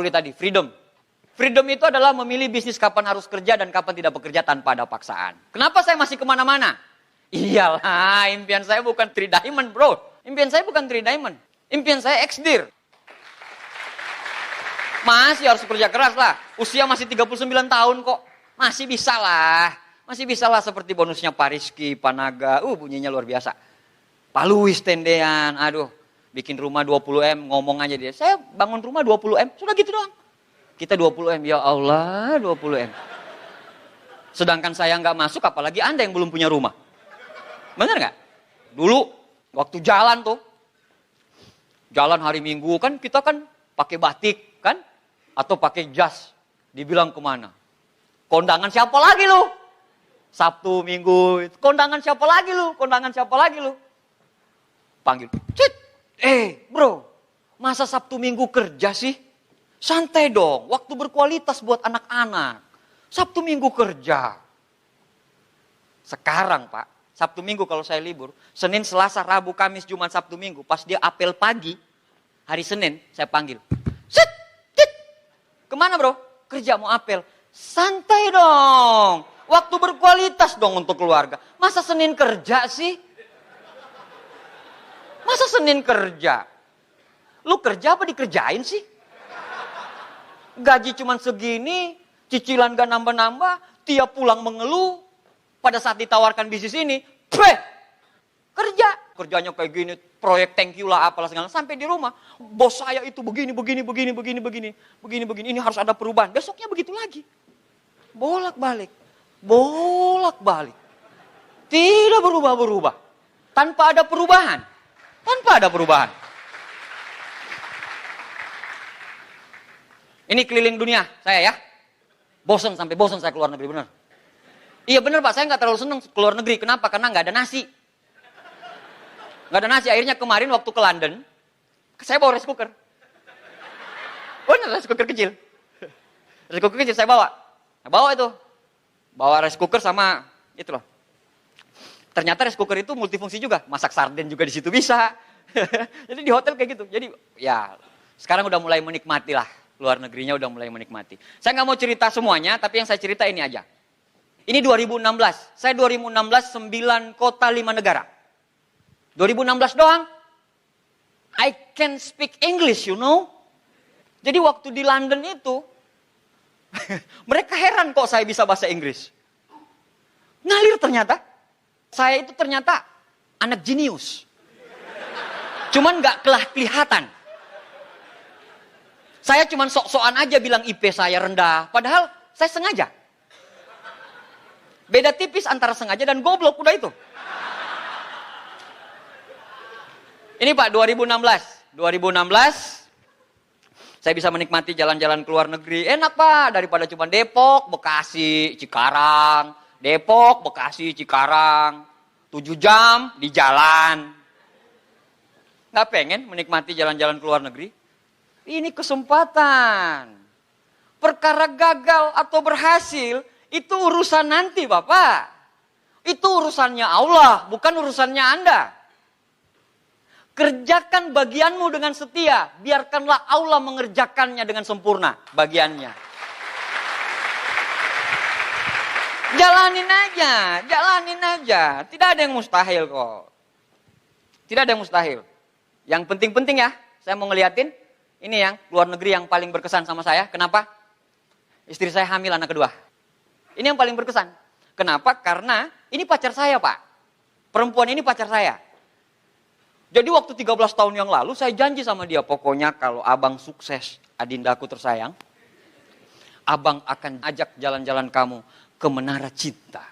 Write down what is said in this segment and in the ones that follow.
Uli tadi, freedom. Freedom itu adalah memilih bisnis kapan harus kerja dan kapan tidak bekerja tanpa ada paksaan. Kenapa saya masih kemana-mana? Iyalah, impian saya bukan 3 diamond bro. Impian saya bukan 3 diamond. Impian saya XDIR. Masih harus kerja keras lah. Usia masih 39 tahun kok. Masih bisa lah. Masih bisa lah seperti bonusnya Pak Rizky, Pak Naga. Bunyinya luar biasa. Pak Luis tendean. Aduh, bikin rumah 20M. Ngomong aja dia. Saya bangun rumah 20M. Sudah gitu doang. Kita 20M. Ya Allah, 20M. Sedangkan saya nggak masuk, apalagi Anda yang belum punya rumah. Bener nggak? Dulu, waktu jalan tuh. Jalan hari Minggu kan kita kan pakai batik kan? Atau pakai jas. Dibilang kemana? Kondangan siapa lagi lu? Sabtu, Minggu. Kondangan siapa lagi lu? Kondangan siapa lagi lu? Panggil. Cit. Bro. Masa Sabtu Minggu kerja sih? Santai dong. Waktu berkualitas buat anak-anak. Sabtu Minggu kerja. Sekarang Pak. Sabtu Minggu kalau saya libur. Senin, Selasa, Rabu, Kamis, Jumat, Sabtu Minggu. Pas dia apel pagi. Hari Senin saya panggil. Sit. Cit. Kemana bro? Kerja mau apel. Santai dong. Waktu berkualitas dong untuk keluarga. Masa Senin kerja sih? Masa Senin kerja? Lu kerja apa dikerjain sih? Gaji cuman segini, cicilan gak nambah-nambah, tiap pulang mengeluh. Pada saat ditawarkan bisnis ini, kerja. Kerjanya kayak gini, proyek thank you lah, apalah segala. Sampai di rumah, bos saya itu begini. Ini harus ada perubahan. Besoknya begitu lagi. Bolak-balik. Tidak berubah-berubah. Tanpa ada perubahan. Ini keliling dunia saya ya. Sampai bosan saya keluar negeri, benar. Iya benar Pak, saya nggak terlalu senang keluar negeri. Kenapa? Karena nggak ada nasi. Akhirnya kemarin waktu ke London, saya bawa rice cooker. Benar, rice cooker kecil. Saya bawa. Bawa rice cooker sama itu loh. Ternyata rice cooker itu multifungsi juga. Masak sarden juga di situ bisa. Jadi di hotel kayak gitu. Jadi ya sekarang udah mulai menikmati lah. Luar negerinya udah mulai menikmati. Saya nggak mau cerita semuanya, tapi yang saya cerita ini aja. Ini 2016. Saya 2016 9 kota 5 negara. 2016 doang. I can speak English, you know. Jadi waktu di London itu, mereka heran kok saya bisa bahasa Inggris. Ngalir ternyata. Saya itu ternyata anak jenius. Cuman gak kelihatan. Saya cuman sok-sokan aja bilang IP saya rendah. Padahal saya sengaja. Beda tipis antara sengaja dan goblok, udah itu. Ini Pak, 2016, saya bisa menikmati jalan-jalan ke luar negeri. Enak Pak, daripada cuma Depok, Bekasi, Cikarang. 7 jam di jalan. Nggak pengen menikmati jalan-jalan ke luar negeri? Ini kesempatan. Perkara gagal atau berhasil, itu urusan nanti Bapak. Itu urusannya Allah, bukan urusannya Anda. Kerjakan bagianmu dengan setia. Biarkanlah Allah mengerjakannya dengan sempurna bagiannya. Jalanin aja. Tidak ada yang mustahil kok. Yang penting-penting ya, saya mau ngeliatin. Ini yang luar negeri yang paling berkesan sama saya. Kenapa? Istri saya hamil anak kedua. Ini yang paling berkesan. Kenapa? Karena ini pacar saya Pak. Perempuan ini pacar saya. Jadi waktu 13 tahun yang lalu saya janji sama dia, pokoknya kalau abang sukses, adindaku tersayang, abang akan ajak jalan-jalan kamu ke Menara Cinta.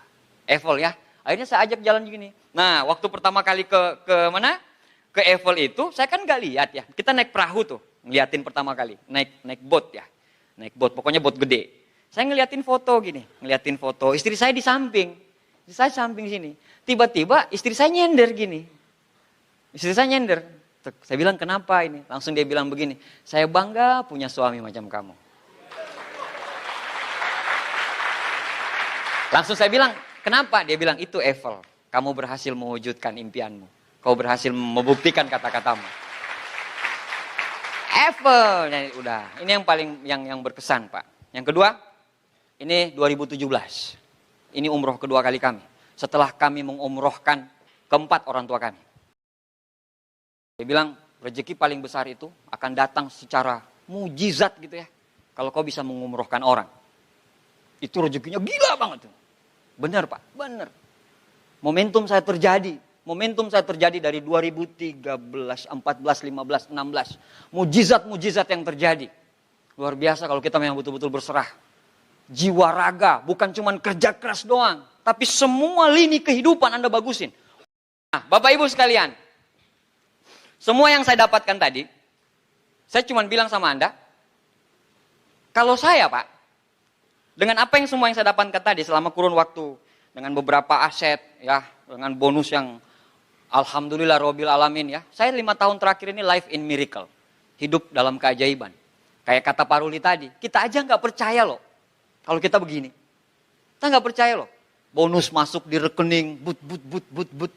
Eiffel ya. Akhirnya saya ajak jalan gini. Nah, waktu pertama kali ke mana? Ke Eiffel itu, saya kan gak lihat ya. Kita naik perahu tuh, ngeliatin pertama kali. Naik boat ya. Naik boat, pokoknya boat gede. Saya ngeliatin foto gini, istri saya di samping. Istri saya samping sini. Tiba-tiba istri saya nyender gini. Saya bilang kenapa ini? Langsung dia bilang begini, saya bangga punya suami macam kamu. Langsung saya bilang, kenapa? Dia bilang itu Eiffel. Kamu berhasil mewujudkan impianmu. Kau berhasil membuktikan kata-katamu. ever. Nah, udah, ini yang paling yang berkesan, Pak. Yang kedua, ini 2017. Ini umroh kedua kali kami. Setelah kami mengumrohkan keempat orang tua kami. Dia bilang, rezeki paling besar itu akan datang secara mujizat gitu ya. Kalau kau bisa mengumrohkan orang. Itu rezekinya gila banget tuh. Benar Pak, benar. Momentum saya terjadi. Momentum saya terjadi dari 2013, 14, 15, 16. Mujizat-mujizat yang terjadi. Luar biasa kalau kita memang betul-betul berserah. Jiwa raga, bukan cuma kerja keras doang. Tapi semua lini kehidupan Anda bagusin. Nah, Bapak Ibu sekalian. Semua yang saya dapatkan tadi, saya cuma bilang sama Anda, kalau saya Pak, dengan apa yang semua yang saya dapatkan tadi selama kurun waktu, dengan beberapa aset, ya, dengan bonus yang alhamdulillah Robbil Alamin ya. Saya 5 tahun terakhir ini life in miracle. Hidup dalam keajaiban. Kayak kata Pak Ruli tadi, kita aja nggak percaya loh. Kalau kita begini. Kita nggak percaya loh. Bonus masuk di rekening, but.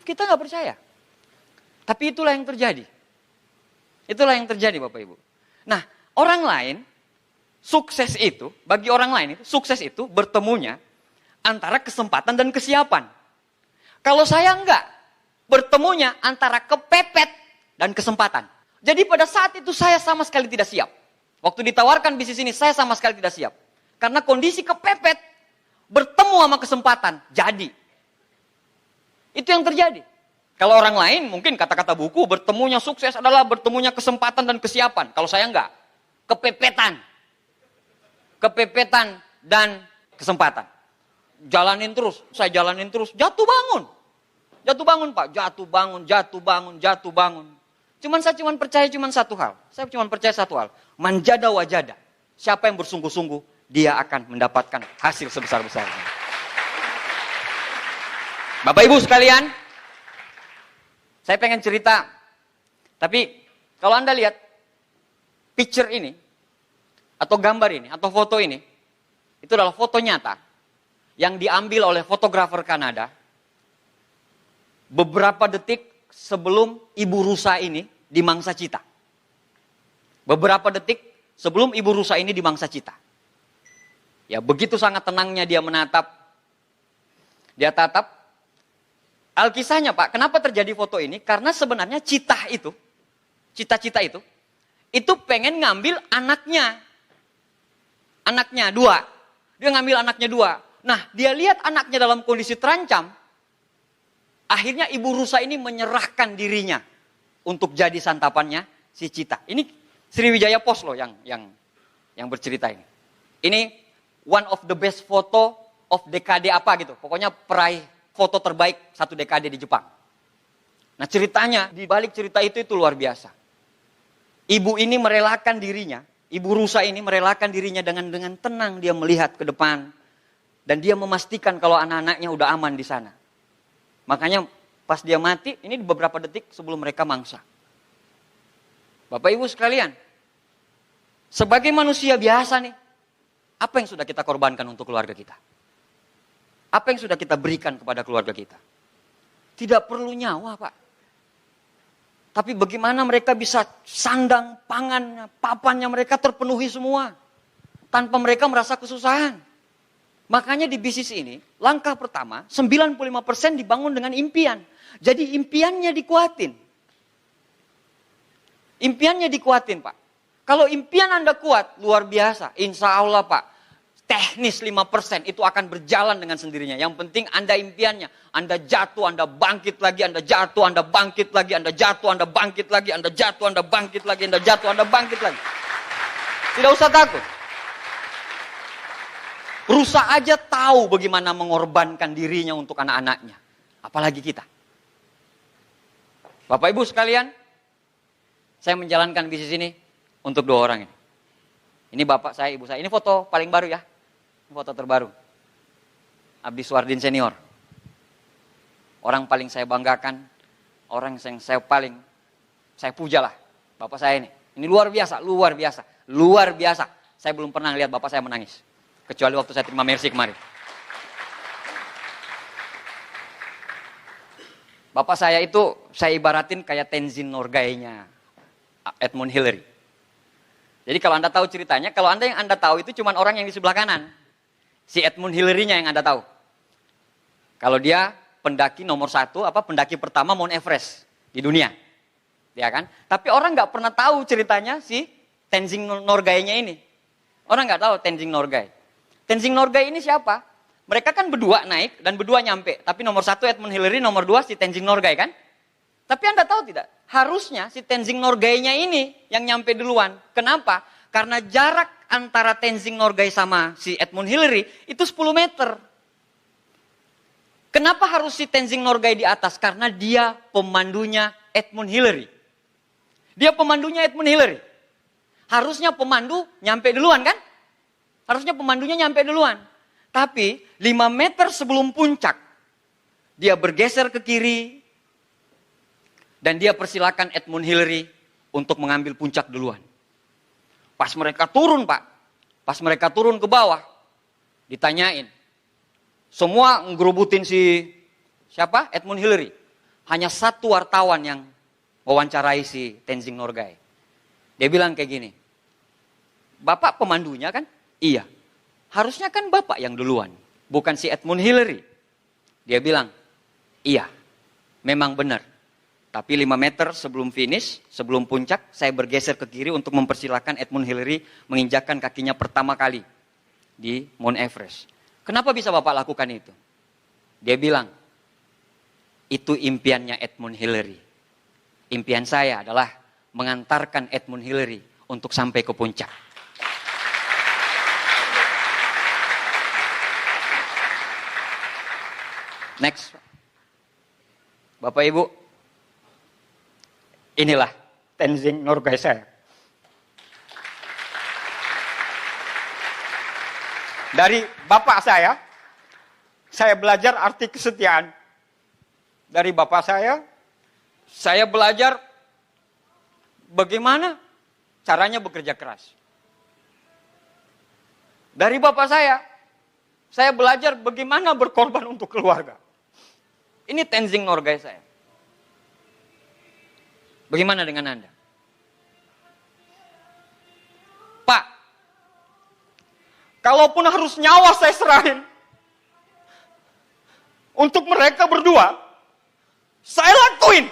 Kita nggak percaya. Tapi itulah yang terjadi. Itulah yang terjadi Bapak Ibu. Nah, orang lain, sukses itu, bagi orang lain itu, sukses itu bertemunya antara kesempatan dan kesiapan. Kalau saya enggak, bertemunya antara kepepet dan kesempatan. Jadi pada saat itu saya sama sekali tidak siap. Waktu ditawarkan bisnis ini, saya sama sekali tidak siap. Karena kondisi kepepet, bertemu sama kesempatan, jadi. Itu yang terjadi. Kalau orang lain mungkin kata-kata buku, bertemunya sukses adalah bertemunya kesempatan dan kesiapan. Kalau saya enggak, kepepetan. Kepepetan dan kesempatan. Jalanin terus, saya jalanin terus, jatuh bangun. Jatuh bangun Pak, jatuh bangun. Saya cuma percaya satu hal. Saya cuma percaya satu hal. Manjada wajada. Siapa yang bersungguh-sungguh, dia akan mendapatkan hasil sebesar-besarnya. Bapak Ibu sekalian, saya pengen cerita. Tapi kalau Anda lihat picture ini, atau gambar ini, atau foto ini, itu adalah foto nyata yang diambil oleh fotografer Kanada beberapa detik sebelum Ibu Rusa ini dimangsa cita. Beberapa detik sebelum Ibu Rusa ini dimangsa cita. Ya, begitu sangat tenangnya dia menatap. Dia tatap. Alkisahnya Pak, kenapa terjadi foto ini? Karena sebenarnya cita-cita itu pengen ngambil anaknya. Anaknya 2. Dia ngambil anaknya 2. Nah, dia lihat anaknya dalam kondisi terancam. Akhirnya Ibu Rusa ini menyerahkan dirinya untuk jadi santapannya si Cita. Ini Sriwijaya Post loh yang bercerita ini. Ini one of the best photo of dekade apa gitu. Pokoknya peraih foto terbaik 1 dekade di Jepang. Nah, ceritanya, di balik cerita itu luar biasa. Ibu ini merelakan dirinya, Ibu Rusa ini merelakan dirinya dengan tenang dia melihat ke depan. Dan dia memastikan kalau anak-anaknya udah aman di sana. Makanya pas dia mati, ini beberapa detik sebelum mereka mangsa. Bapak Ibu sekalian, sebagai manusia biasa nih, apa yang sudah kita korbankan untuk keluarga kita? Apa yang sudah kita berikan kepada keluarga kita? Tidak perlu nyawa Pak. Tapi bagaimana mereka bisa sandang, pangannya, papannya mereka terpenuhi semua. Tanpa mereka merasa kesusahan. Makanya di bisnis ini, langkah pertama, 95% dibangun dengan impian. Jadi impiannya dikuatin. Impiannya dikuatin Pak. Kalau impian Anda kuat, luar biasa. Insya Allah Pak. Teknis 5% itu akan berjalan dengan sendirinya. Yang penting Anda impiannya. Anda jatuh, Anda bangkit lagi, Anda jatuh, Anda bangkit lagi, Anda jatuh, Anda bangkit lagi, Anda jatuh, Anda bangkit lagi, Anda jatuh, Anda bangkit lagi. Tidak usah takut. Rusa aja tahu bagaimana mengorbankan dirinya untuk anak-anaknya. Apalagi kita. Bapak Ibu sekalian, saya menjalankan bisnis ini untuk 2 orang ini. Ini bapak saya, ibu saya. Ini foto paling baru ya. Ini foto terbaru. Abdi Suardin senior. Orang paling saya banggakan, orang yang saya puja lah. Bapak saya ini. Ini luar biasa, luar biasa, luar biasa. Saya belum pernah lihat bapak saya menangis. Kecuali waktu saya terima mercy kemarin. Bapak saya itu, saya ibaratin kayak Tenzin Norgay-nya Edmund Hillary. Jadi kalau Anda tahu ceritanya, kalau Anda yang Anda tahu itu cuma orang yang di sebelah kanan. Si Edmund Hillary-nya yang Anda tahu. Kalau dia pendaki nomor 1, pendaki pertama Mount Everest di dunia. Ya kan? Tapi orang nggak pernah tahu ceritanya si Tenzing Norgay-nya ini. Orang nggak tahu Tenzing Norgay. Tenzing Norgay ini siapa? Mereka kan berdua naik dan berdua nyampe. Tapi nomor 1 Edmund Hillary, nomor 2 si Tenzing Norgay kan? Tapi Anda tahu tidak? Harusnya si Tenzing Norgay-nya ini yang nyampe duluan. Kenapa? Karena jarak antara Tenzing Norgay sama si Edmund Hillary itu 10 meter. Kenapa harus si Tenzing Norgay di atas? Karena dia pemandunya Edmund Hillary. Dia pemandunya Edmund Hillary. Harusnya pemandu nyampe duluan kan? Harusnya pemandunya nyampe duluan. Tapi 5 meter sebelum puncak, dia bergeser ke kiri, dan dia persilakan Edmund Hillary untuk mengambil puncak duluan. Pas mereka turun Pak, pas mereka turun ke bawah, ditanyain. Semua ngerubutin si siapa? Edmund Hillary. Hanya satu wartawan yang wawancarai si Tenzing Norgay. Dia bilang kayak gini, Bapak pemandunya kan? Iya. Harusnya kan Bapak yang duluan, bukan si Edmund Hillary. Dia bilang, iya, memang benar. Tapi 5 meter sebelum finish, sebelum puncak, saya bergeser ke kiri untuk mempersilahkan Edmund Hillary menginjakkan kakinya pertama kali di Mount Everest. Kenapa bisa Bapak lakukan itu? Dia bilang, itu impiannya Edmund Hillary. Impian saya adalah mengantarkan Edmund Hillary untuk sampai ke puncak. Next. Bapak Ibu, inilah Tenzing Norgay saya. Dari bapak saya belajar arti kesetiaan. Dari bapak saya belajar bagaimana caranya bekerja keras. Dari bapak saya belajar bagaimana berkorban untuk keluarga. Ini Tenzing Norgay saya. Bagaimana dengan Anda? Pak, kalaupun harus nyawa saya serahin untuk mereka berdua, saya lakuin.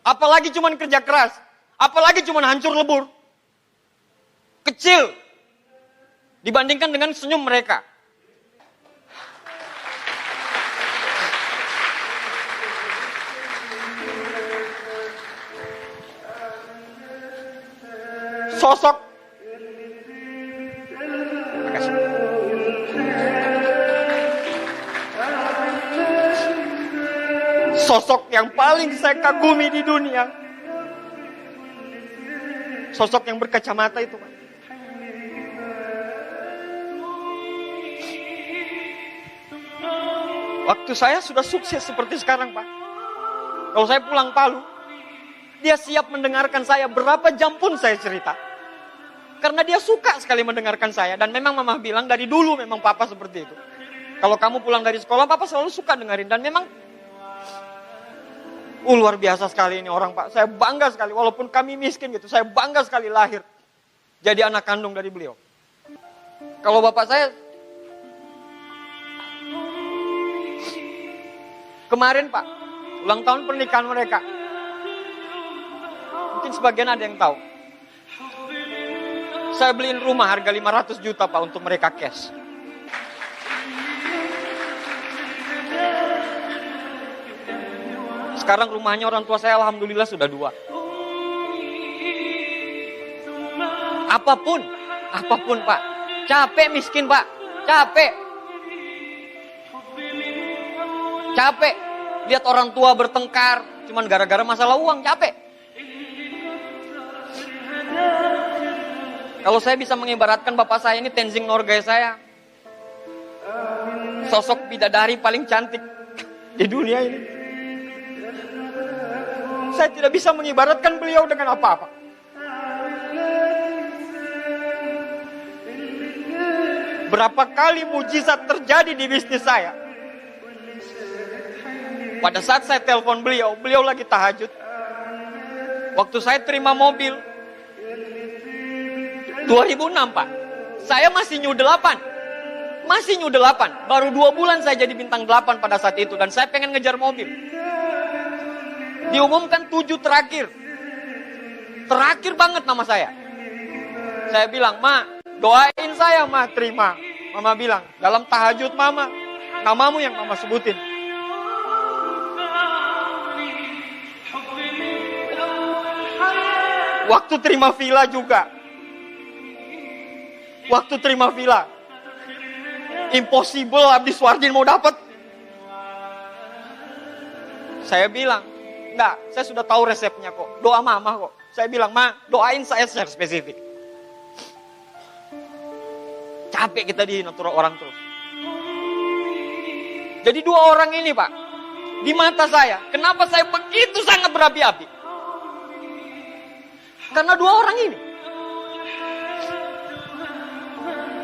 Apalagi cuman kerja keras, apalagi cuman hancur lebur. Kecil dibandingkan dengan senyum mereka. Sosok yang paling saya kagumi di dunia, sosok yang berkacamata itu, Pak. Waktu saya sudah sukses seperti sekarang, Pak, kalau saya pulang Palu, dia siap mendengarkan saya berapa jam pun saya cerita. Karena dia suka sekali mendengarkan saya. Dan memang mama bilang dari dulu memang papa seperti itu. Kalau kamu pulang dari sekolah, papa selalu suka dengerin. Dan memang luar biasa sekali ini orang, Pak. Saya bangga sekali, walaupun kami miskin gitu, saya bangga sekali lahir jadi anak kandung dari beliau. Kalau bapak saya kemarin, Pak, ulang tahun pernikahan mereka. Mungkin sebagian ada yang tahu. Saya beliin rumah harga 500 juta, Pak, untuk mereka cash. Sekarang rumahnya orang tua saya alhamdulillah sudah 2. Apapun, Pak. Capek miskin, Pak. Capek. Lihat orang tua bertengkar, cuman gara-gara masalah uang, capek. Kalau saya bisa mengibaratkan bapak saya ini Tenzing Norgay saya. Sosok bidadari paling cantik di dunia ini. Saya tidak bisa mengibaratkan beliau dengan apa-apa. Berapa kali mujizat terjadi di bisnis saya. Pada saat saya telepon beliau lagi tahajud. Waktu saya terima mobil, 2006 Pak. Saya masih new 8. Masih new 8. Baru 2 bulan saya jadi bintang 8 pada saat itu. Dan saya pengen ngejar mobil. Diumumkan 7 terakhir. Terakhir banget nama saya. Saya bilang, Ma, doain saya, Ma, terima. Mama bilang, dalam tahajud Mama, namamu yang Mama sebutin. Waktu terima villa juga. Waktu terima villa. Impossible Abdi Suardin mau dapat. Saya bilang, enggak, saya sudah tahu resepnya kok. Doa Mama kok. Saya bilang, Ma, doain saya secara spesifik. Capek kita diatur orang terus. Jadi 2 orang ini Pak, di mata saya, kenapa saya begitu sangat berapi-api? Karena 2 orang ini.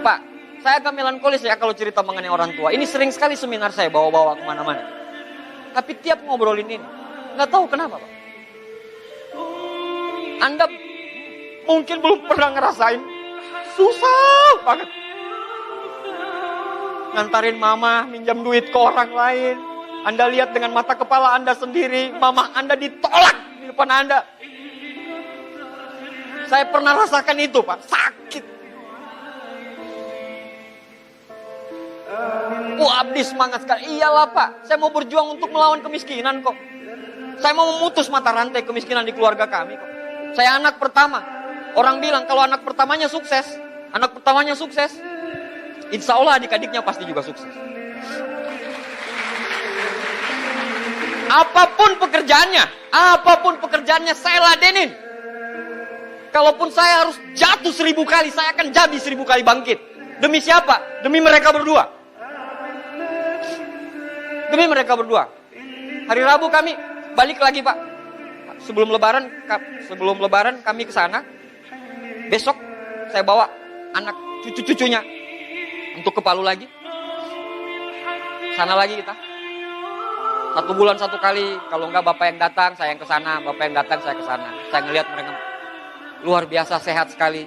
Pak, saya agak melankolis ya kalau cerita mengenai orang tua. Ini sering sekali seminar saya bawa-bawa kemana-mana. Tapi tiap ngobrolin ini, nggak tahu kenapa Pak. Anda mungkin belum pernah ngerasain susah banget. Ngantarin Mama minjam duit ke orang lain. Anda lihat dengan mata kepala Anda sendiri, Mama Anda ditolak di depan Anda. Saya pernah rasakan itu Pak, sakit. Abdi semangat sekali. Iyalah Pak, saya mau berjuang untuk melawan kemiskinan kok. Saya mau memutus mata rantai kemiskinan di keluarga kami kok. Saya anak pertama. Orang bilang kalau anak pertamanya sukses, insya Allah adik-adiknya pasti juga sukses. Apapun pekerjaannya saya ladenin. Kalaupun saya harus jatuh 1000 kali, saya akan jadi 1000 kali bangkit. Demi siapa? Demi mereka berdua. Demi mereka berdua. Hari Rabu kami balik lagi Pak. Sebelum lebaran kami ke sana. Besok saya bawa anak cucu-cucunya untuk ke Palu lagi. Sana lagi kita. 1 bulan 1 kali. Kalau enggak bapak yang datang, saya yang ke sana. Bapak yang datang, saya ke sana. Saya ngelihat mereka luar biasa sehat sekali.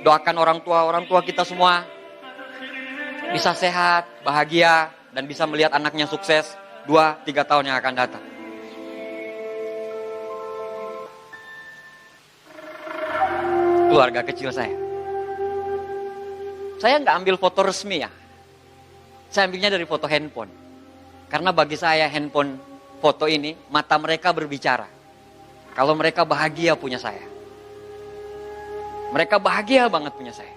Doakan orang tua kita semua bisa sehat, bahagia, dan bisa melihat anaknya sukses 2-3 tahun yang akan datang. Keluarga kecil saya. Saya nggak ambil foto resmi ya. Saya ambilnya dari foto handphone. Karena bagi saya handphone foto ini, mata mereka berbicara. Kalau mereka bahagia punya saya. Mereka bahagia banget punya saya.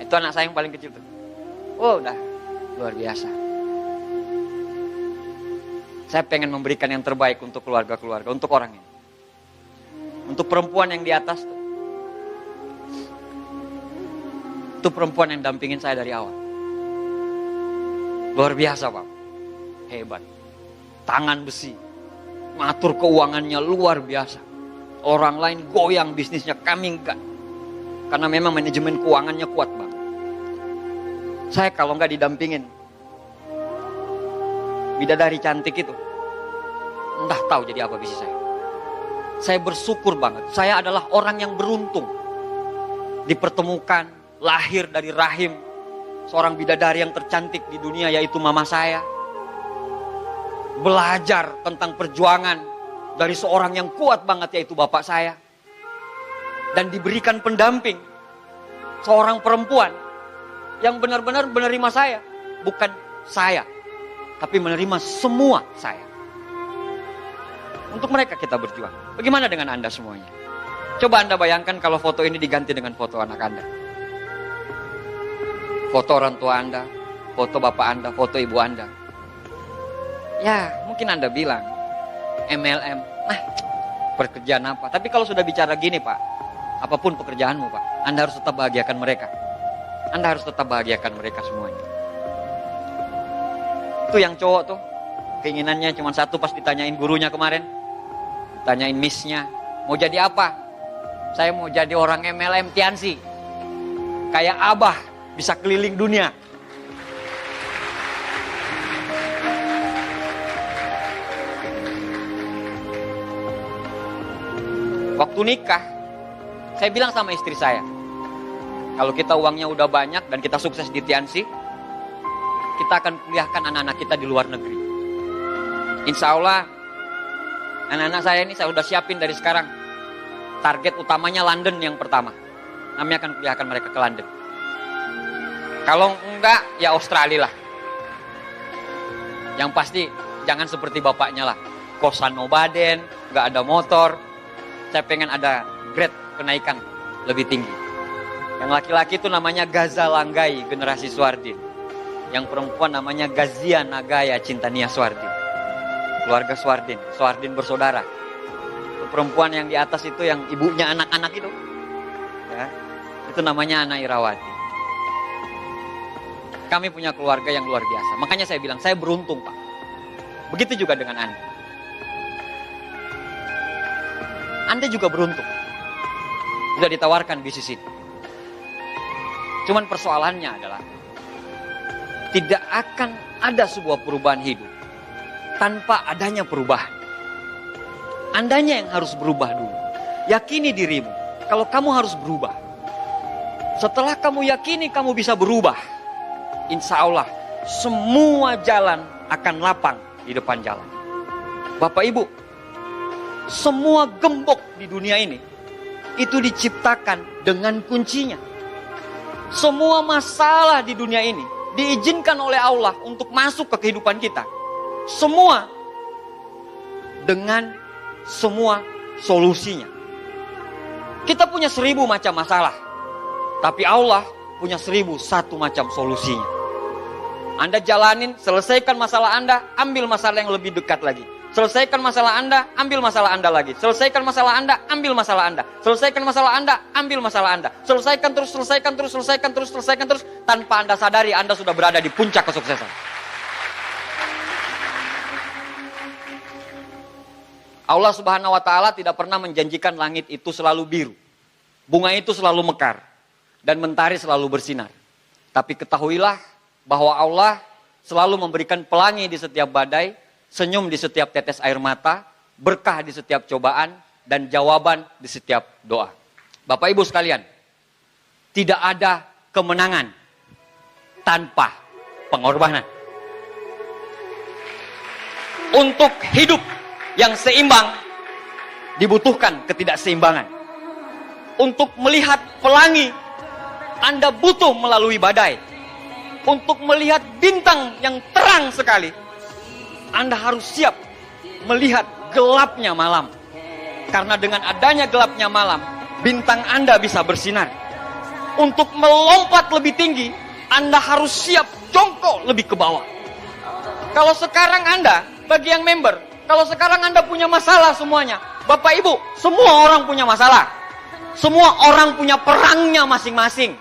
Itu anak saya yang paling kecil tuh. Oh udah, luar biasa. Saya pengen memberikan yang terbaik untuk keluarga-keluarga, untuk orang ini. Untuk perempuan yang di atas tuh. Itu perempuan yang dampingin saya dari awal. Luar biasa Pak. Hebat. Tangan besi. Ngatur keuangannya luar biasa. Orang lain goyang bisnisnya, kami enggak. Karena memang manajemen keuangannya kuat banget. Saya kalau enggak didampingin bidadari cantik itu, entah tahu jadi apa bisnis saya. Saya bersyukur banget. Saya adalah orang yang beruntung. Dipertemukan, lahir dari rahim seorang bidadari yang tercantik di dunia, yaitu mama saya. Belajar tentang perjuangan dari seorang yang kuat banget, yaitu bapak saya. Dan diberikan pendamping seorang perempuan yang benar-benar menerima saya. Bukan saya, tapi menerima semua saya. Untuk mereka kita berjuang. Bagaimana dengan Anda semuanya? Coba Anda bayangkan kalau foto ini diganti dengan foto anak Anda. Foto orang tua Anda, foto bapak Anda, foto ibu Anda. Ya, mungkin Anda bilang, MLM, pekerjaan apa? Tapi kalau sudah bicara gini Pak, apapun pekerjaanmu Pak, Anda harus tetap bahagiakan mereka. Anda harus tetap bahagiakan mereka semuanya. Itu yang cowok tuh, keinginannya cuma satu pas ditanyain gurunya kemarin. Ditanyain miss-nya, mau jadi apa? Saya mau jadi orang MLM Tiansi. Kayak Abah, bisa keliling dunia. Waktu nikah, Saya bilang sama istri saya, kalau kita uangnya udah banyak dan kita sukses di Tiansi, kita akan kuliahkan anak-anak kita di luar negeri. Insya Allah, anak-anak saya ini saya udah siapin dari sekarang. Target utamanya London yang pertama. Kami akan kuliahkan mereka ke London. Kalau enggak, ya Australia lah. Yang pasti, jangan seperti bapaknya lah. Kosan nobaden, nggak ada motor. Saya pengen ada grade kenaikan lebih tinggi. Yang laki-laki itu namanya Gaza Langgai, generasi Suardin. Yang perempuan namanya Gazia Nagaya, Cintania Suardin. Keluarga Suardin, Suardin bersaudara. Itu perempuan yang di atas itu yang ibunya anak-anak itu. Ya, itu namanya Ana Irawati. Kami punya keluarga yang luar biasa. Makanya saya bilang, saya beruntung Pak. Begitu juga dengan Anda. Anda juga beruntung. Sudah ditawarkan bisnis ini. Cuman persoalannya adalah, tidak akan ada sebuah perubahan hidup tanpa adanya perubahan. Andanya yang harus berubah dulu. Yakini dirimu, kalau kamu harus berubah. Setelah kamu yakini kamu bisa berubah, insya Allah semua jalan akan lapang di depan jalan. Bapak Ibu, semua gembok di dunia ini itu diciptakan dengan kuncinya. Semua masalah di dunia ini diizinkan oleh Allah untuk masuk ke kehidupan kita. Semua dengan semua solusinya. Kita punya 1000 macam masalah, tapi Allah punya 1001 macam solusinya. Anda jalanin, selesaikan masalah Anda, ambil masalah yang lebih dekat lagi. Selesaikan masalah Anda, ambil masalah Anda lagi. Selesaikan masalah Anda, ambil masalah Anda. Selesaikan masalah Anda, ambil masalah Anda. Selesaikan terus, selesaikan terus, selesaikan terus, selesaikan terus. Tanpa Anda sadari, Anda sudah berada di puncak kesuksesan. Allah Subhanahu wa Ta'ala tidak pernah menjanjikan langit itu selalu biru, bunga itu selalu mekar, dan mentari selalu bersinar. Tapi ketahuilah bahwa Allah selalu memberikan pelangi di setiap badai, senyum di setiap tetes air mata, berkah di setiap cobaan, dan jawaban di setiap doa. Bapak Ibu sekalian, tidak ada kemenangan tanpa pengorbanan. Untuk hidup yang seimbang, dibutuhkan ketidakseimbangan. Untuk melihat pelangi, Anda butuh melalui badai. Untuk melihat bintang yang terang sekali, Anda harus siap melihat gelapnya malam. Karena dengan adanya gelapnya malam, bintang Anda bisa bersinar. Untuk melompat lebih tinggi, Anda harus siap jongkok lebih ke bawah. Kalau sekarang Anda, bagi yang member, kalau sekarang Anda punya masalah semuanya, Bapak Ibu, semua orang punya masalah. Semua orang punya perangnya masing-masing.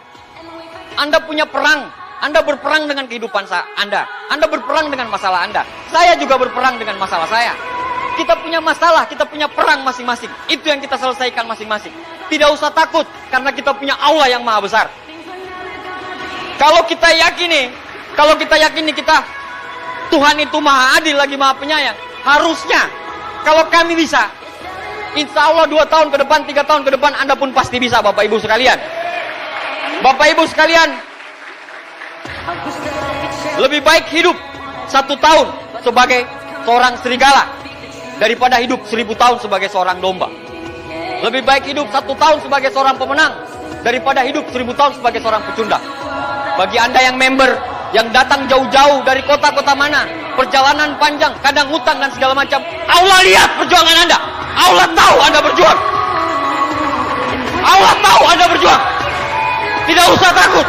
Anda punya perang. Anda berperang dengan kehidupan Anda. Anda berperang dengan masalah Anda. Saya juga berperang dengan masalah saya. Kita punya masalah, kita punya perang masing-masing. Itu yang kita selesaikan masing-masing. Tidak usah takut, karena kita punya Allah yang maha besar. Kalau kita yakini kita Tuhan itu maha adil lagi maha penyayang, harusnya kalau kami bisa, insya Allah 2 tahun ke depan, 3 tahun ke depan, Anda pun pasti bisa, Bapak Ibu sekalian. Bapak Ibu sekalian, lebih baik hidup 1 tahun sebagai seorang serigala daripada hidup 1000 tahun sebagai seorang domba. Lebih baik hidup 1 tahun sebagai seorang pemenang daripada hidup 1000 tahun sebagai seorang pecundang. Bagi Anda yang member, yang datang jauh-jauh dari kota-kota mana, perjalanan panjang, kadang hutang dan segala macam, Allah lihat perjuangan Anda. Allah tahu Anda berjuang. Allah tahu Anda berjuang. Tidak usah takut.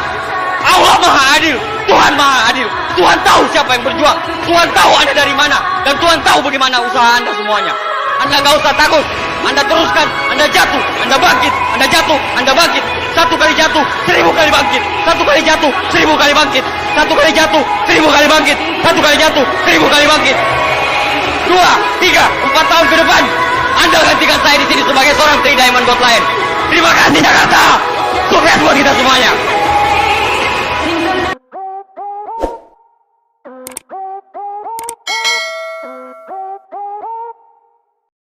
Allah maha adil. Tuhan maha adil. Tuhan tahu siapa yang berjuang. Tuhan tahu Anda dari mana. Dan Tuhan tahu bagaimana usaha Anda semuanya. Anda gak usah takut. Anda teruskan. Anda jatuh. Anda bangkit. Anda jatuh. Anda bangkit. 1 kali jatuh, 1000 kali bangkit. 1 kali jatuh, 1000 kali bangkit. 1 kali jatuh, 1000 kali bangkit. 1 kali jatuh, 1000 kali bangkit. 2, 3, 4 tahun ke depan, Anda gantikan saya di sini sebagai seorang Tri Diamond God Lion. Terima kasih Jakarta. Sukses buat kita semuanya.